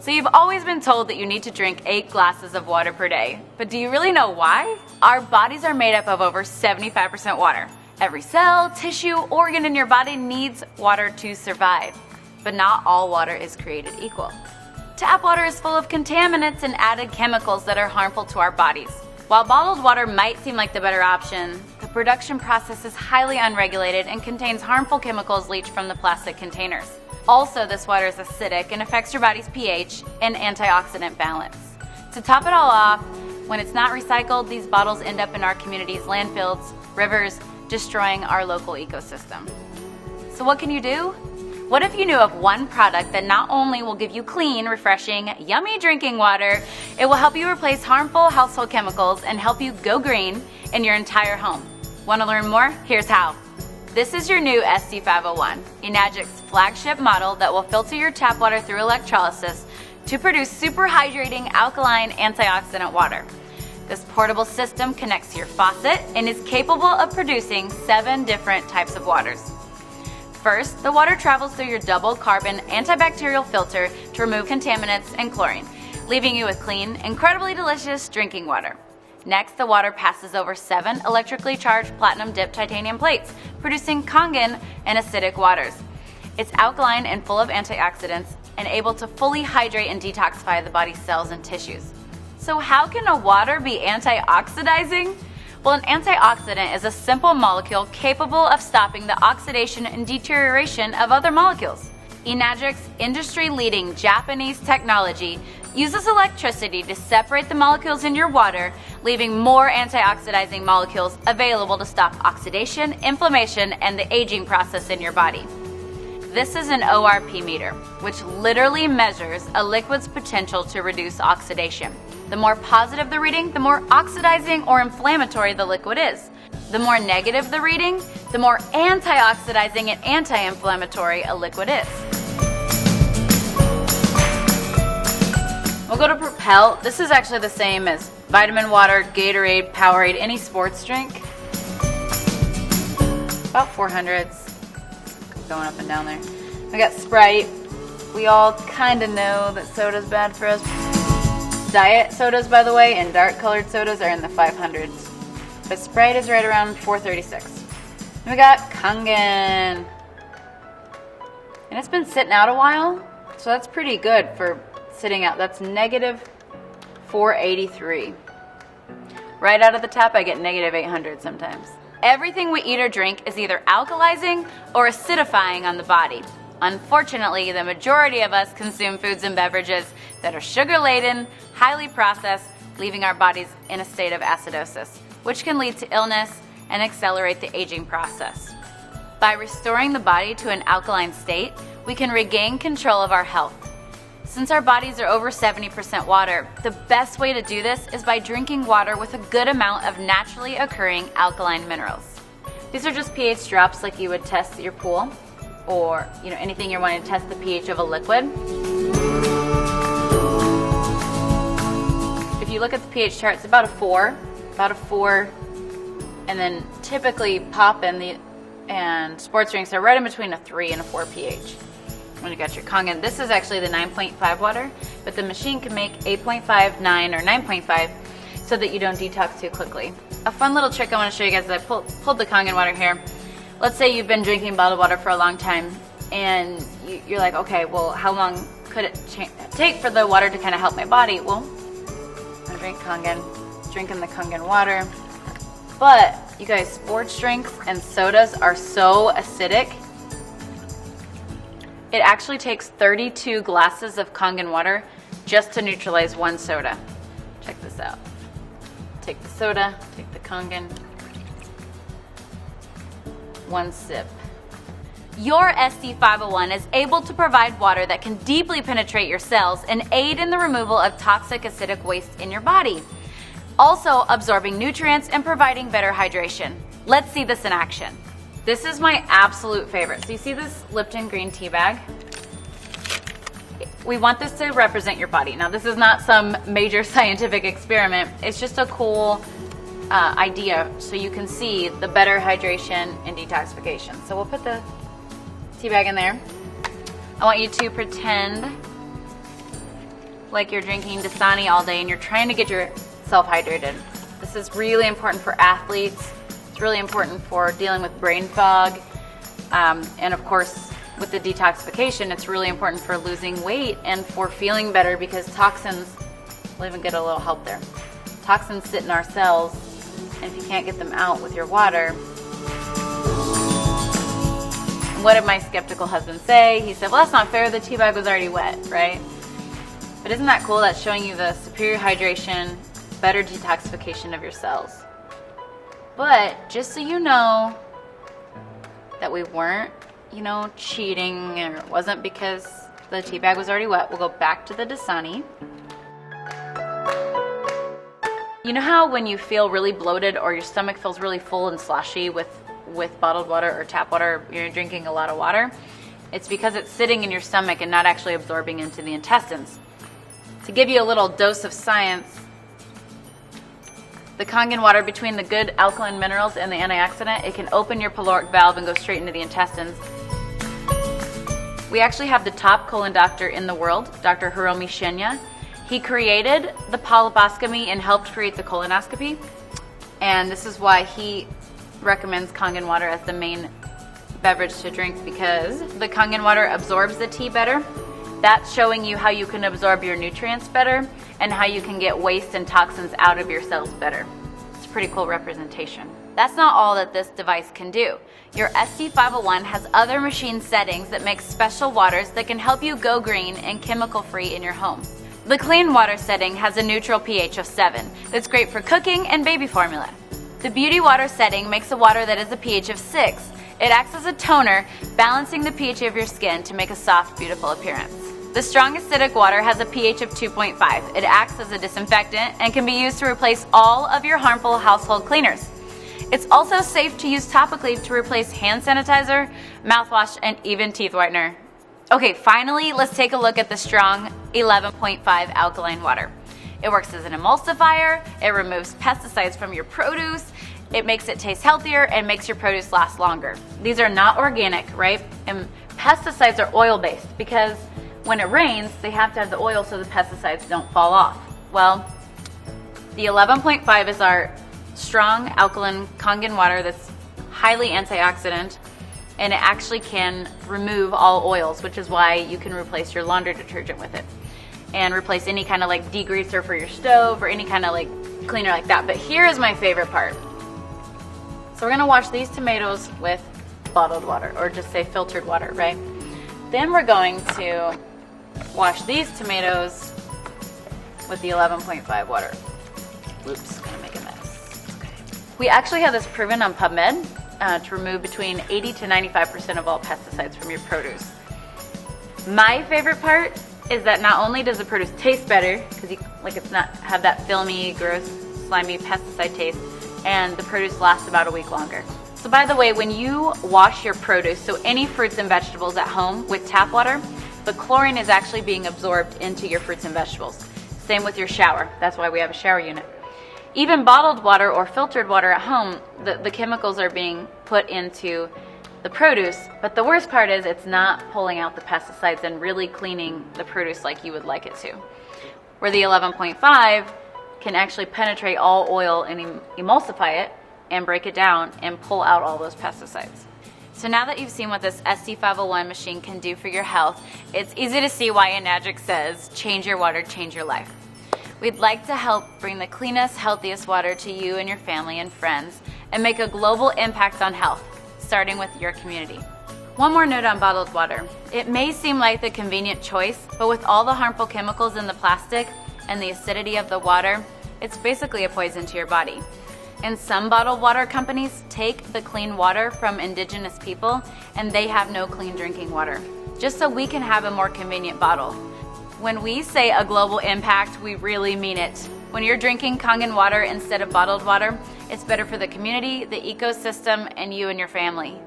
So you've always been told that you need to drink 8 glasses of water per day, but do you really know why? Our bodies are made up of over 75% water. Every cell, tissue, organ in your body needs water to survive, but not all water is created equal. Tap water is full of contaminants and added chemicals that are harmful to our bodies. While bottled water might seem like the better option, the production process is highly unregulated and contains harmful chemicals leached from the plastic containers. Also, this water is acidic and affects your body's pH and antioxidant balance. To top it all off, when it's not recycled, these bottles end up in our community's landfills, rivers, destroying our local ecosystem. So what can you do? What if you knew of one product that not only will give you clean, refreshing, yummy drinking water, it will help you replace harmful household chemicals and help you go green in your entire home? Want to learn more? Here's how. This is your new SC501, Enagic's flagship model that will filter your tap water through electrolysis to produce super hydrating, alkaline, antioxidant water. This portable system connects to your faucet and is capable of producing 7 different types of waters. First, the water travels through your double carbon antibacterial filter to remove contaminants and chlorine, leaving you with clean, incredibly delicious drinking water. Next, the water passes over 7 electrically charged platinum-dipped titanium plates, producing Kangen and acidic waters. It's alkaline and full of antioxidants and able to fully hydrate and detoxify the body's cells and tissues. So how can a water be antioxidizing? Well, an antioxidant is a simple molecule capable of stopping the oxidation and deterioration of other molecules. Enagic's industry-leading Japanese technology uses electricity to separate the molecules in your water, leaving more antioxidizing molecules available to stop oxidation, inflammation, and the aging process in your body. This is an ORP meter, which literally measures a liquid's potential to reduce oxidation. The more positive the reading, the more oxidizing or inflammatory the liquid is. The more negative the reading, the more antioxidizing and anti-inflammatory a liquid is. We'll go to Propel. This is actually the same as vitamin water, Gatorade, Powerade, any sports drink. About 400s. Going up and down there. We got Sprite. We all kind of know that soda's bad for us. Diet sodas, by the way, and dark colored sodas are in the 500s. But Sprite is right around 436. And we got Kangen. And it's been sitting out a while, so that's pretty good for sitting out. That's negative 483. Right out of the tap, I get negative 800 sometimes. Everything we eat or drink is either alkalizing or acidifying on the body. Unfortunately, the majority of us consume foods and beverages that are sugar-laden, highly processed, leaving our bodies in a state of acidosis, which can lead to illness and accelerate the aging process. By restoring the body to an alkaline state, we can regain control of our health. Since our bodies are over 70% water, the best way to do this is by drinking water with a good amount of naturally occurring alkaline minerals. These are just pH drops like you would test at your pool, or anything you're wanting to test the pH of a liquid. If you look at the pH chart, it's about a 4, and then typically pop and sports drinks are right in between a 3 and a 4 pH. When you got your Kangen, this is actually the 9.5 water, but the machine can make 8.5, 9, or 9.5 so that you don't detox too quickly. A fun little trick I want to show you guys is I pulled the Kangen water here. Let's say you've been drinking bottled water for a long time, and you're like, okay, well, how long could it take for the water to kind of help my body? Well, I drink Kangen, drinking the Kangen water. But, you guys, sports drinks and sodas are so acidic. It actually takes 32 glasses of Kangen water just to neutralize 1 soda. Check this out. Take the soda, take the Kangen. 1 sip. Your SC501 is able to provide water that can deeply penetrate your cells and aid in the removal of toxic acidic waste in your body, also absorbing nutrients and providing better hydration. Let's see this in action. This is my absolute favorite. So you see this Lipton green tea bag? We want this to represent your body. Now, this is not some major scientific experiment. It's just a cool idea so you can see the better hydration and detoxification. So we'll put the tea bag in there. I want you to pretend like you're drinking Dasani all day and you're trying to get yourself hydrated. This is really important for athletes. It's really important for dealing with brain fog. And of course, with the detoxification, it's really important for losing weight and for feeling better, because toxins, we'll even get a little help there. Toxins sit in our cells, and if you can't get them out with your water. What did my skeptical husband say? He said, well, that's not fair. The tea bag was already wet, right? But isn't that cool? That's showing you the superior hydration, better detoxification of your cells. But just so you know that we weren't, cheating, or it wasn't because the tea bag was already wet, we'll go back to the Dasani. You know how when you feel really bloated or your stomach feels really full and sloshy with bottled water or tap water, you're drinking a lot of water? It's because it's sitting in your stomach and not actually absorbing into the intestines. To give you a little dose of science, the Kangen water, between the good alkaline minerals and the antioxidant, it can open your pyloric valve and go straight into the intestines. We actually have the top colon doctor in the world, Dr. Hiromi Shinya. He created the polyposcopy and helped create the colonoscopy. And this is why he recommends Kangen water as the main beverage to drink, because the Kangen water absorbs the tea better. That's showing you how you can absorb your nutrients better and how you can get waste and toxins out of your cells better. It's a pretty cool representation. That's not all that this device can do. Your SD501 has other machine settings that make special waters that can help you go green and chemical-free in your home. The clean water setting has a neutral pH of 7 that's great for cooking and baby formula. The beauty water setting makes a water that has a pH of 6. It acts as a toner, balancing the pH of your skin to make a soft, beautiful appearance. The strong acidic water has a pH of 2.5. It acts as a disinfectant and can be used to replace all of your harmful household cleaners. It's also safe to use topically to replace hand sanitizer, mouthwash, and even teeth whitener. Okay, finally, let's take a look at the strong 11.5 alkaline water. It works as an emulsifier, it removes pesticides from your produce, it makes it taste healthier, and makes your produce last longer. These are not organic, right? And pesticides are oil-based because when it rains, they have to have the oil so the pesticides don't fall off. Well, the 11.5 is our strong alkaline Kangen water that's highly antioxidant, and it actually can remove all oils, which is why you can replace your laundry detergent with it and replace any kind of like degreaser for your stove or any kind of like cleaner like that. But here is my favorite part. So we're gonna wash these tomatoes with bottled water, or just say filtered water, right? Then we're going to wash these tomatoes with the 11.5 water. Oops, gonna make a mess. Okay. We actually have this proven on PubMed to remove between 80 to 95% of all pesticides from your produce. My favorite part is that not only does the produce taste better, because it's not have that filmy, gross, slimy pesticide taste, and the produce lasts about a week longer. So by the way, when you wash your produce, so any fruits and vegetables at home with tap water, the chlorine is actually being absorbed into your fruits and vegetables. Same with your shower. That's why we have a shower unit. Even bottled water or filtered water at home, the chemicals are being put into the produce, but the worst part is it's not pulling out the pesticides and really cleaning the produce like you would like it to. Where the 11.5 can actually penetrate all oil and emulsify it and break it down and pull out all those pesticides. So now that you've seen what this SD501 machine can do for your health, it's easy to see why Enagic says, change your water, change your life. We'd like to help bring the cleanest, healthiest water to you and your family and friends and make a global impact on health, starting with your community. One more note on bottled water. It may seem like the convenient choice, but with all the harmful chemicals in the plastic and the acidity of the water, it's basically a poison to your body. And some bottled water companies take the clean water from indigenous people and they have no clean drinking water, just so we can have a more convenient bottle. When we say a global impact, we really mean it. When you're drinking Kangen water instead of bottled water, it's better for the community, the ecosystem, and you and your family.